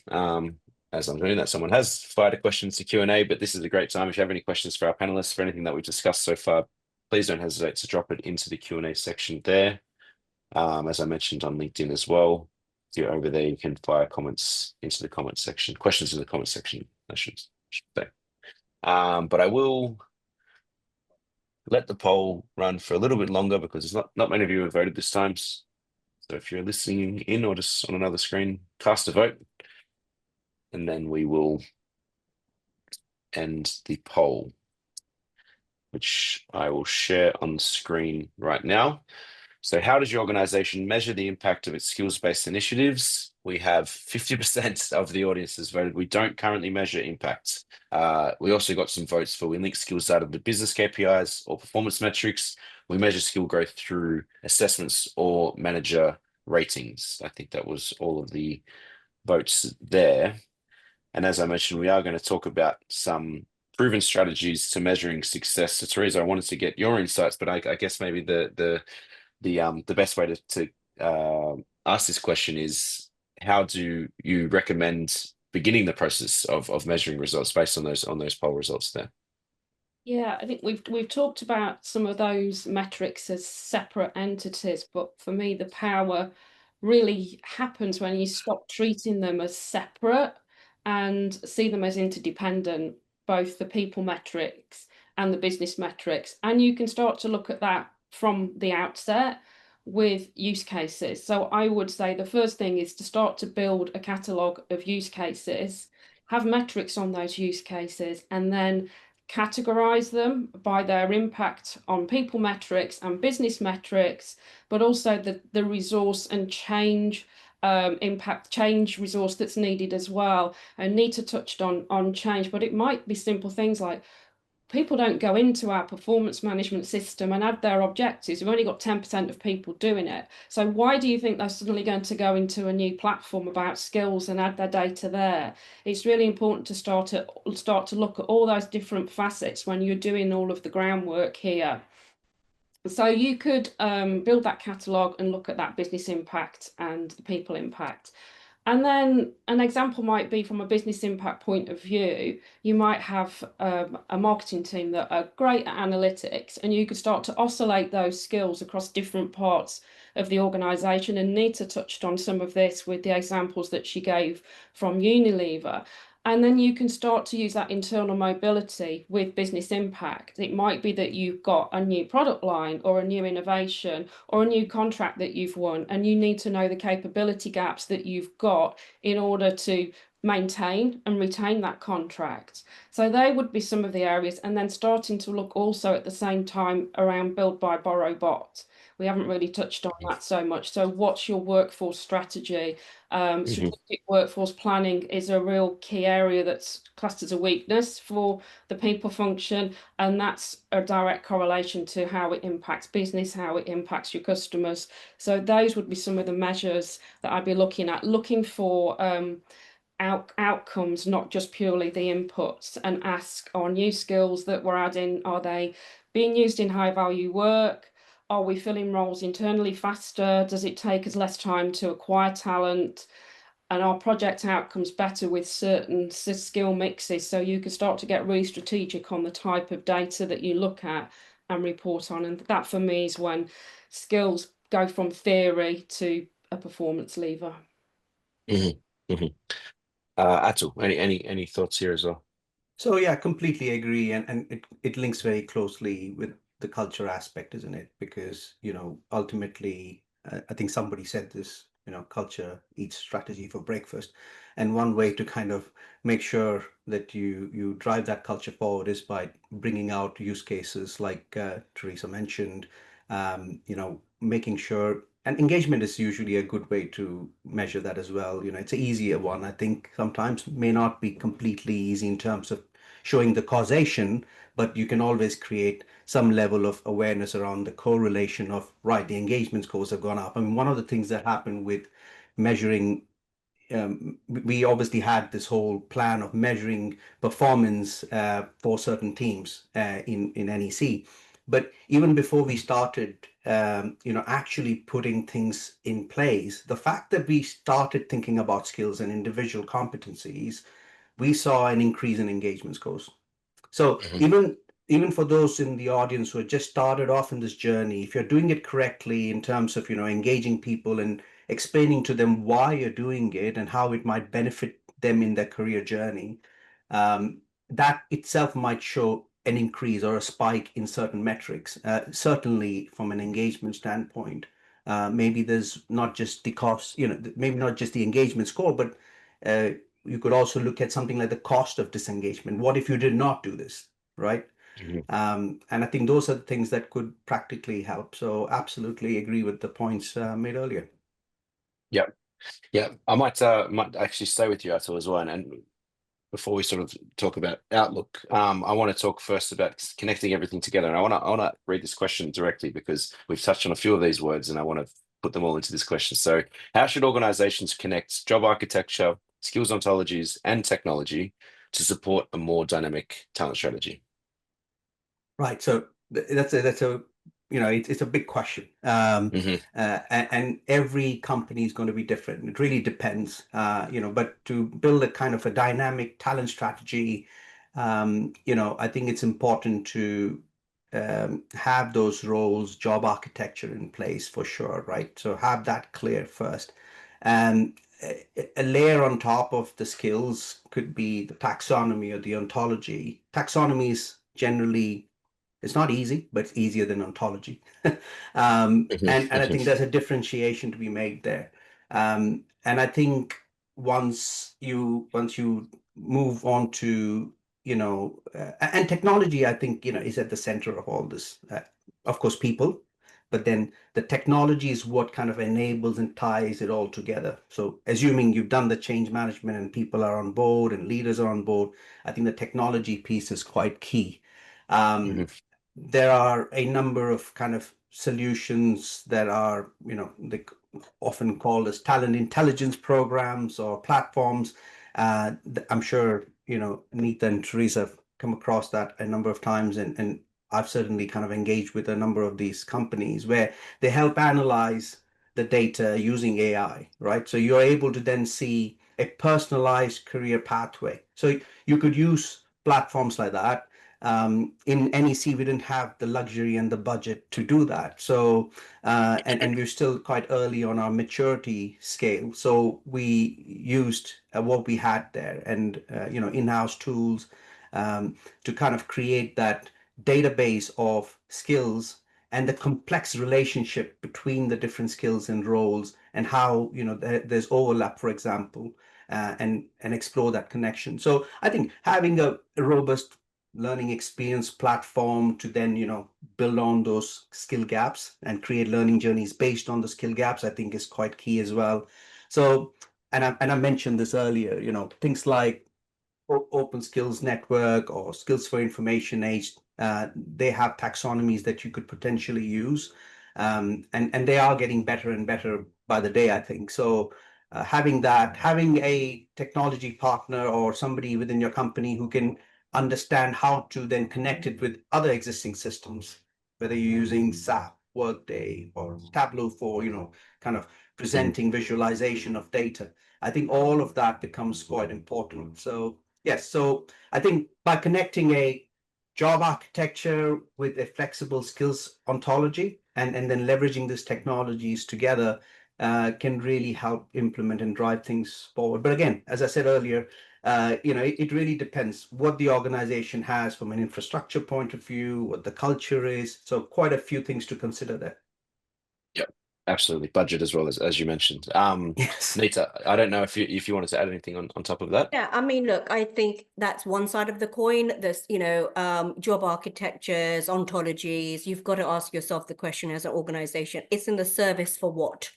Speaker 1: as I'm doing that, someone has fired a question to Q&A, but this is a great time. If you have any questions for our panelists for anything that we've discussed so far, please don't hesitate to drop it into the Q&A section there. As I mentioned on LinkedIn as well, if you're over there, you can fire comments into the comment section, questions in the comment section, I should say. But I will let the poll run for a little bit longer because there's not many of you have voted this time. So if you're listening in or just on another screen, cast a vote, and then we will end the poll, which I will share on the screen right now. So how does your organization measure the impact of its skills-based initiatives? We have 50% of the audience has voted. We don't currently measure impact. We also got some votes for we link skills data to business KPIs or performance metrics. We measure skill growth through assessments or manager ratings. I think that was all of the votes there. And as I mentioned, we are going to talk about some proven strategies to measuring success. So Teresa, I wanted to get your insights, but I guess maybe the best way to ask this question is, how do you recommend beginning the process of measuring results based on those poll results there?
Speaker 2: Yeah, I think we've talked about some of those metrics as separate entities, but for me, the power really happens when you stop treating them as separate and see them as interdependent, both the people metrics and the business metrics. And you can start to look at that from the outset with use cases. So I would say the first thing is to start to build a catalogue of use cases, have metrics on those use cases, and then categorize them by their impact on people metrics and business metrics, but also the resource and change change resource that's needed as well. And Nita touched on change, but it might be simple things like people don't go into our performance management system and add their objectives. We've only got 10% of people doing it. So why do you think they're suddenly going to go into a new platform about skills and add their data there? It's really important to start to look at all those different facets when you're doing all of the groundwork here. So you could build that catalogue and look at that business impact and the people impact. And then an example might be from a business impact point of view, you might have a marketing team that are great at analytics, and you could start to oscillate those skills across different parts of the organisation. And Nita touched on some of this with the examples that she gave from Unilever. And then you can start to use that internal mobility with business impact. It might be that you've got a new product line or a new innovation or a new contract that you've won, and you need to know the capability gaps that you've got in order to maintain and retain that contract. So they would be some of the areas, and then starting to look also at the same time around build, buy, borrow, bot, We haven't really touched on that so much. So what's your workforce strategy? Strategic workforce planning is a real key area that's classed as a weakness for the people function, and that's a direct correlation to how it impacts business, how it impacts your customers. So those would be some of the measures that I'd be looking for outcomes, not just purely the inputs, and ask, are new skills that we're adding, are they being used in high value work? Are we filling roles internally faster? Does it take us less time to acquire talent? And are project outcomes better with certain skill mixes? So you can start to get really strategic on the type of data that you look at and report on. And that for me is when skills go from theory to a performance lever.
Speaker 1: Atul, any thoughts here as well?
Speaker 4: So yeah, completely agree, and it links very closely with the culture aspect, isn't it? Because ultimately, I think somebody said this, culture eats strategy for breakfast, and one way to kind of make sure that you drive that culture forward is by bringing out use cases like Teresa mentioned, making sure. And engagement is usually a good way to measure that as well. It's an easier one. I think sometimes may not be completely easy in terms of showing the causation, but you can always create some level of awareness around the correlation of, right, the engagement scores have gone up. I mean, one of the things that happened with measuring, we obviously had this whole plan of measuring performance for certain teams in NEC. But even before we started, actually putting things in place, the fact that we started thinking about skills and individual competencies, we saw an increase in engagement scores. So even for those in the audience who had just started off in this journey, if you're doing it correctly in terms of engaging people and explaining to them why you're doing it and how it might benefit them in their career journey, that itself might show an increase or a spike in certain metrics. Certainly from an engagement standpoint, maybe there's not just the cost, maybe not just the engagement score, but you could also look at something like the cost of disengagement. What if you did not do this, right? And I think those are the things that could practically help. So absolutely agree with the points made earlier.
Speaker 1: Yeah, I might actually stay with you, Atul, as well. And before we sort of talk about outlook, I want to talk first about connecting everything together. And I want to read this question directly because we've touched on a few of these words, and I want to put them all into this question. So, how should organizations connect job architecture, skills ontologies, and technology to support a more dynamic talent strategy?
Speaker 4: Right. So that's a it's a big question, and every company is going to be different. It really depends, But to build a kind of a dynamic talent strategy, I think it's important to have those roles, job architecture in place for sure, right? So have that clear first, and a layer on top of the skills could be the taxonomy or the ontology. Taxonomy is generally, it's not easy, but it's easier than ontology. And I think there's a differentiation to be made there. And I think once you move on to, and technology, I think, is at the center of all this. Of course, people, but then the technology is what kind of enables and ties it all together. So assuming you've done the change management and people are on board and leaders are on board, I think the technology piece is quite key. There are a number of kind of solutions that are, they often called as talent intelligence programs or platforms. I'm sure, Neeta and Teresa have come across that a number of times, and I've certainly kind of engaged with a number of these companies where they help analyze the data using AI, right? So you're able to then see a personalized career pathway. So you could use platforms like that. In NEC, we didn't have the luxury and the budget to do that. So, and we're still quite early on our maturity scale. So we used what we had there and, in-house tools to kind of create that database of skills and the complex relationship between the different skills and roles and how, there's overlap, for example, and explore that connection. So I think having a robust learning experience platform to then, build on those skill gaps and create learning journeys based on the skill gaps, I think is quite key as well. So, and I mentioned this earlier, things like Open Skills Network or Skills for Information Age, they have taxonomies that you could potentially use. And they are getting better and better by the day, I think. So having a technology partner or somebody within your company who can understand how to then connect it with other existing systems, whether you're using SAP, Workday, or Tableau for, kind of presenting visualization of data. I think all of that becomes quite important. So yes, so I think by connecting a job architecture with a flexible skills ontology and then leveraging these technologies together can really help implement and drive things forward. But again, as I said earlier, it really depends what the organization has from an infrastructure point of view, what the culture is. So quite a few things to consider there.
Speaker 1: Yep, absolutely. Budget as well as you mentioned.
Speaker 4: Yes.
Speaker 1: Nita, I don't know if you wanted to add anything on top of that.
Speaker 3: Yeah, I mean, look, I think that's one side of the coin. There's, job architectures, ontologies. You've got to ask yourself the question as an organization, it's in the service for what?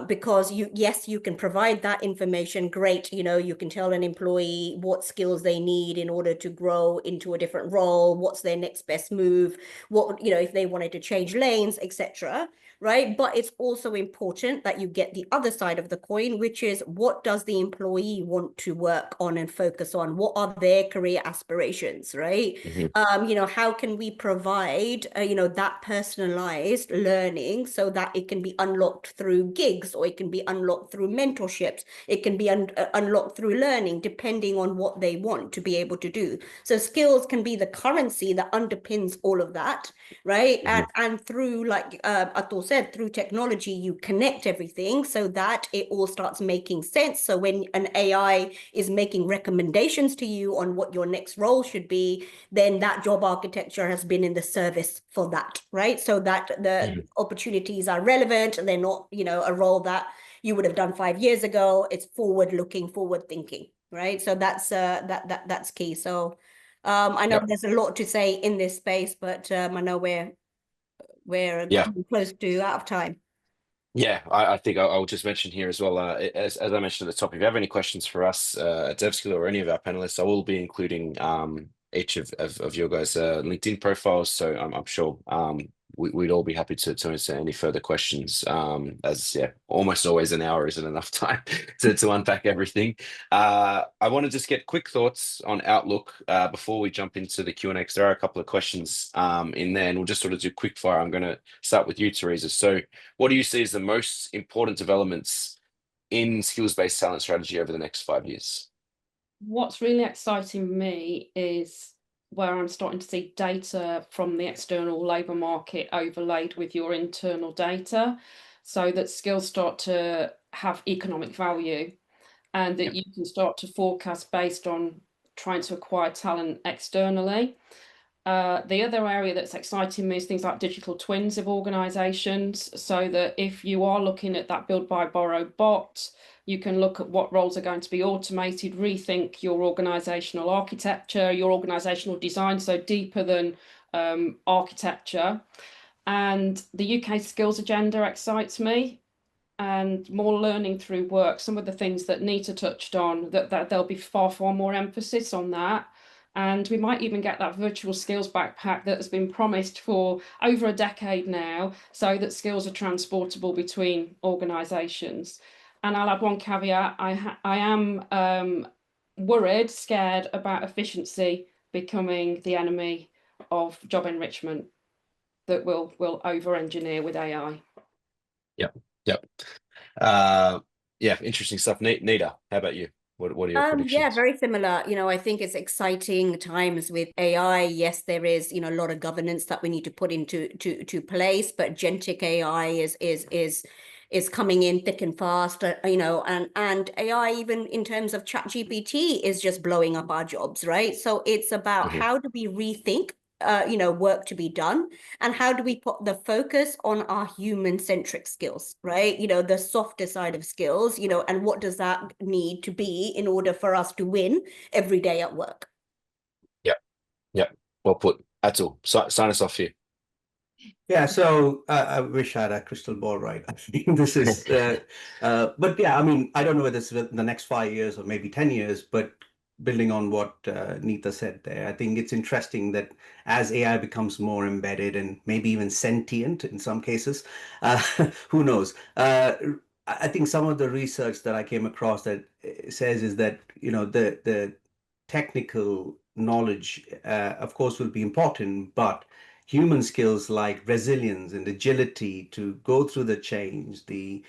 Speaker 3: Because yes, you can provide that information. Great. You can tell an employee what skills they need in order to grow into a different role, what's their next best move, what, if they wanted to change lanes, etc. Right. But it's also important that you get the other side of the coin, which is what does the employee want to work on and focus on? What are their career aspirations? Right. How can we provide, that personalized learning so that it can be unlocked through gigs, or it can be unlocked through mentorships. It can be unlocked through learning, depending on what they want to be able to do. So skills can be the currency that underpins all of that, right? And through, like Atul said, through technology, you connect everything so that it all starts making sense. So when an AI is making recommendations to you on what your next role should be, then that job architecture has been in the service for that, right? So that the opportunities are relevant. They're not, a role that you would have done 5 years ago. It's forward looking, forward thinking, right? So that's key. So I know there's a lot to say in this space, but I know we're coming close to out of time.
Speaker 1: Yeah, I think I'll just mention here as well, as I mentioned at the top, if you have any questions for us at DevSkill or any of our panelists, I will be including each of your guys' LinkedIn profiles. So I'm sure we'd all be happy to answer any further questions, as almost always an hour isn't enough time to unpack everything. I want to just get quick thoughts on Outlook before we jump into the Q&A, because there are a couple of questions in there, and we'll just sort of do quick fire. I'm going to start with you, Teresa. So what do you see as the most important developments in skills-based talent strategy over the next 5 years?
Speaker 2: What's really exciting me is where I'm starting to see data from the external labour market overlaid with your internal data, so that skills start to have economic value, and that you can start to forecast based on trying to acquire talent externally. The other area that's exciting me is things like digital twins of organisations, so that if you are looking at that build, buy, borrow bot, you can look at what roles are going to be automated, rethink your organisational architecture, your organisational design, so deeper than architecture. And the UK skills agenda excites me, and more learning through work. Some of the things that Nita touched on, that there'll be far more emphasis on that. And we might even get that virtual skills backpack that has been promised for over a decade now, so that skills are transportable between organisations. And I'll add one caveat. I am scared about efficiency becoming the enemy of job enrichment that we'll over-engineer with AI.
Speaker 1: Yep. Interesting stuff. Nita, how about you? What are your predictions?
Speaker 3: Yeah, very similar. I think it's exciting times with AI. Yes, there is, a lot of governance that we need to put into place, but agentic AI is coming in thick and fast, and AI, even in terms of ChatGPT, is just blowing up our jobs, right? So it's about how do we rethink work to be done, and how do we put the focus on our human-centric skills, right? The softer side of skills, and what does that need to be in order for us to win every day at work?
Speaker 1: Yep. Well put. Atul, sign us off here.
Speaker 4: Yeah, so I wish I had a crystal ball, right? I think this is, but yeah, I mean, I don't know whether it's the next 5 years or maybe 10 years, but building on what Neeta said there, I think it's interesting that as AI becomes more embedded and maybe even sentient in some cases, uh, who knows? I think some of the research that I came across that says is that, the technical knowledge, of course, will be important, but human skills like resilience and agility to go through the change, the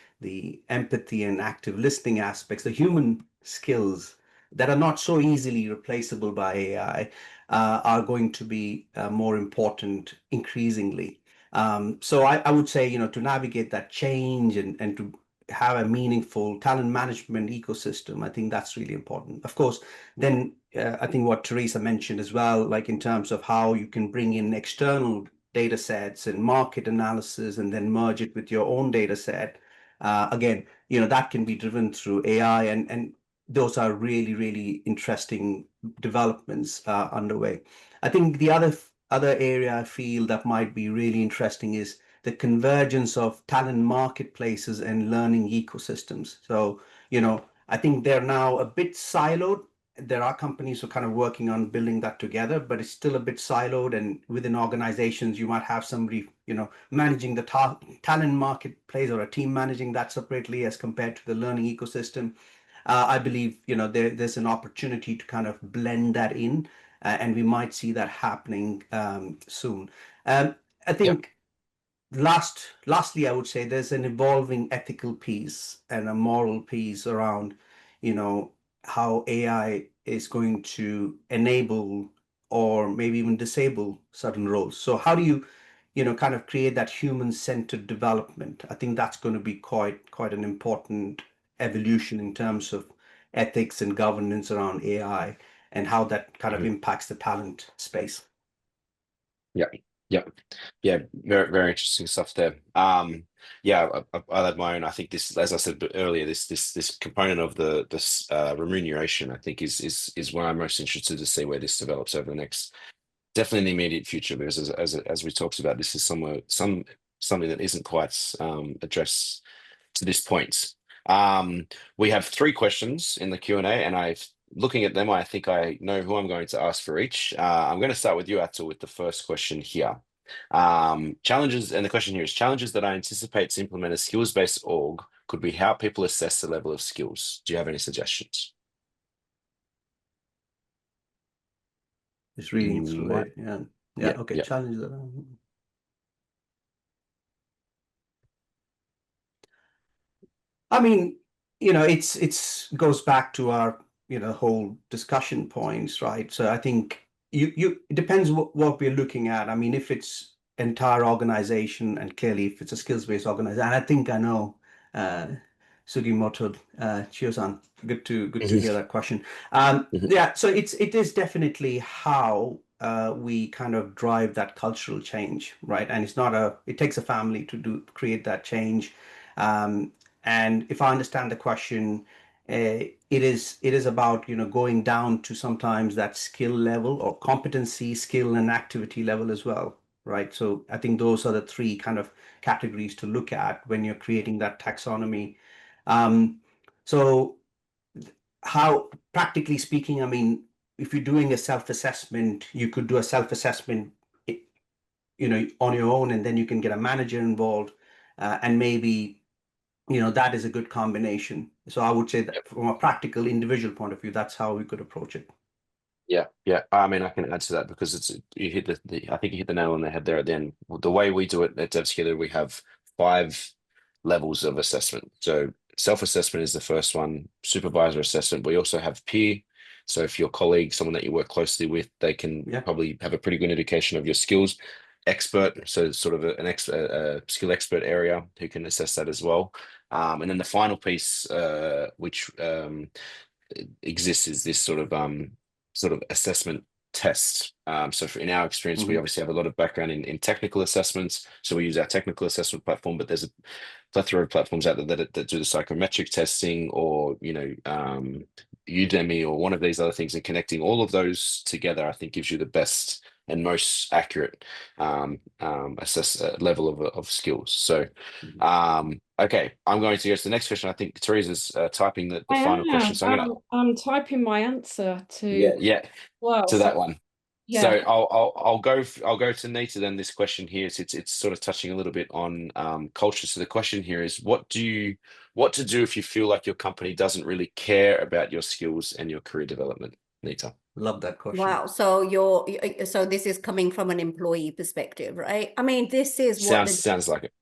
Speaker 4: empathy and active listening aspects, the human skills that are not so easily replaceable by AI, are going to be more important increasingly. So I would say, to navigate that change and to have a meaningful talent management ecosystem, I think that's really important. Of course, then I think what Teresa mentioned as well, like in terms of how you can bring in external data sets and market analysis and then merge it with your own data set. Again, that can be driven through AI, and those are really, really interesting developments underway. I think the other area I feel that might be really interesting is the convergence of talent marketplaces and learning ecosystems. So, I think they're now a bit siloed. There are companies who are kind of working on building that together, but it's still a bit siloed. And within organizations, you might have somebody, managing the talent marketplace or a team managing that separately as compared to the learning ecosystem. I believe, there's an opportunity to kind of blend that in, and we might see that happening soon. I
Speaker 1: Yep.
Speaker 4: think lastly, I would say there's an evolving ethical piece and a moral piece around, how AI is going to enable or maybe even disable certain roles. So how do you, kind of create that human-centered development? I think that's going to be quite an important evolution in terms of ethics and governance around AI and how that kind of
Speaker 1: Mhm.
Speaker 4: impacts the talent space.
Speaker 1: Yeah, yeah, yeah. Very, very interesting stuff there. Yeah, I'll add my own. I think this, as I said earlier, this component of this remuneration, I think is where I'm most interested to see where this develops over the next, definitely in the immediate future, because as we talked about, this is something that isn't quite addressed to this point. We have 3 questions in the Q&A, and looking at them, I think I know who I'm going to ask for each. I'm going to start with you, Atul, with the first question here. Challenges, and the question here is challenges that I anticipate to implement a skills-based org could be how people assess the level of skills. Do you have any suggestions?
Speaker 4: Just reading
Speaker 1: You
Speaker 4: through
Speaker 1: might.
Speaker 4: it. Yeah. Yeah.
Speaker 1: Yeah,
Speaker 4: Okay.
Speaker 1: yeah.
Speaker 4: Challenge that. I mean, it's goes back to our, whole discussion points, right? So I think it depends what we're looking at. I mean, if it's entire organization and clearly if it's a skills-based organization, and I think I know, uh, Sugimoto Chiosan, good to hear that question.
Speaker 1: Mhm.
Speaker 4: Yeah, so it is definitely how we kind of drive that cultural change, right? And it takes a family to create that change. Um, and if I understand the question, it is about, going down to sometimes that skill level or competency, skill, and activity level as well, right? So I think those are the three kind of categories to look at when you're creating that taxonomy. Um, so how, practically speaking, I mean, if you're doing a self-assessment, you could do a self-assessment, on your own, and then you can get a manager involved, and maybe that is a good combination. So I would say that from a practical individual point of view, that's how we could approach it.
Speaker 1: Yeah, yeah. I mean, I can add to that because you hit I think you hit the nail on the head there at the end. The way we do it at DevTogether, we have 5 levels of assessment. So self-assessment is the first one, supervisor assessment. We also have peer. So if your colleague, someone that you work closely with, they can
Speaker 4: Yeah.
Speaker 1: probably have a pretty good indication of your skills. Expert, so sort of a skill expert area who can assess that as well. And then the final piece, which exists, is this sort of assessment test. So in our experience, we
Speaker 4: Mhm.
Speaker 1: obviously have a lot of background in technical assessments. So we use our technical assessment platform, but there's a plethora of platforms out there that do the psychometric testing, or Udemy or one of these other things, and connecting all of those together, I think gives you the best and most accurate level of skills. So, okay, I'm going to go to the next question. I think Teresa's typing the
Speaker 2: I
Speaker 1: final question.
Speaker 2: am.
Speaker 1: So I'm going to,
Speaker 2: I'm typing my answer
Speaker 1: yeah,
Speaker 2: to,
Speaker 1: yeah,
Speaker 2: well,
Speaker 1: to
Speaker 2: so
Speaker 1: that one. So
Speaker 2: yeah.
Speaker 1: I'll go to Nita then. This question here, it's sort of touching a little bit on culture. So the question here is, what to do if you feel like your company doesn't really care about your skills and your career development, Nita?
Speaker 4: Love that question.
Speaker 3: Wow. So so this is coming from an employee perspective, right? I mean, this is what
Speaker 1: Sounds like it.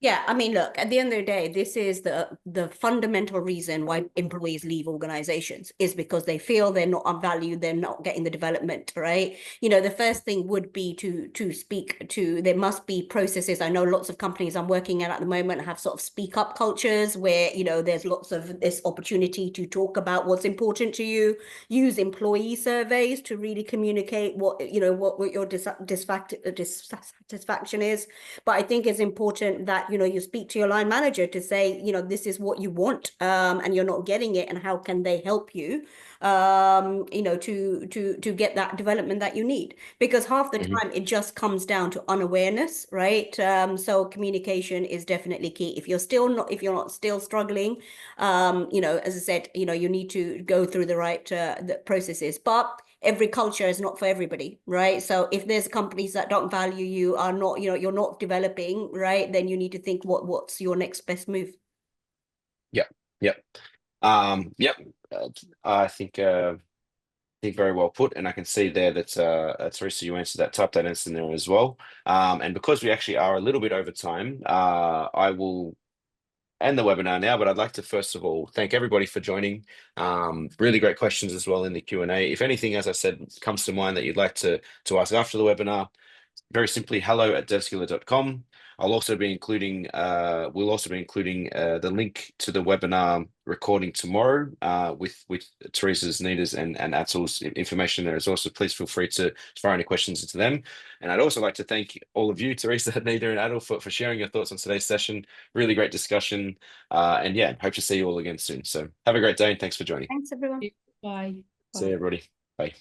Speaker 3: yeah, I mean, look, at the end of the day, this is the fundamental reason why employees leave organizations is because they feel they're not valued, they're not getting the development, right? You know, the first thing would be to speak to, there must be processes. I know lots of companies I'm working at the moment have sort of speak up cultures where, you know, there's lots of this opportunity to talk about what's important to you, use employee surveys to really communicate what, you know, what your dissatisfaction is. But I think it's important that, you know, you speak to your line manager to say, you know, this is what you want, and you're not getting it, and how can they help you, you know, to get that development that you need? Because half the time it just comes down to unawareness, right? So communication is definitely key. If you're not still struggling, you know, as I said, you know, you need to go through the right the processes. But every culture is not for everybody, right? So if there's companies that don't value you, are not, you know, you're not developing, right? Then you need to think what's your next best move.
Speaker 1: Yep. Yep. I think very well put, and I can see there that Teresa, you answered that, type that answer in there as well. And because we actually are a little bit over time, I will end the webinar now, but I'd like to first of all thank everybody for joining. Really great questions as well in the Q&A. If anything, as I said, comes to mind that you'd like to ask after the webinar, very simply, hello@devskiller.com. I'll also be including, we'll also be including the link to the webinar recording tomorrow with Teresa's, Nita's, and Atul's information there as well. So please feel free to fire any questions into them. And I'd also like to thank all of you, Teresa, Nita, and Atul, for sharing your thoughts on today's session. Really great discussion. And yeah, hope to see you all again soon. So have a great day and thanks for joining.
Speaker 3: Thanks, everyone.
Speaker 2: Bye.
Speaker 1: See you, everybody. Bye.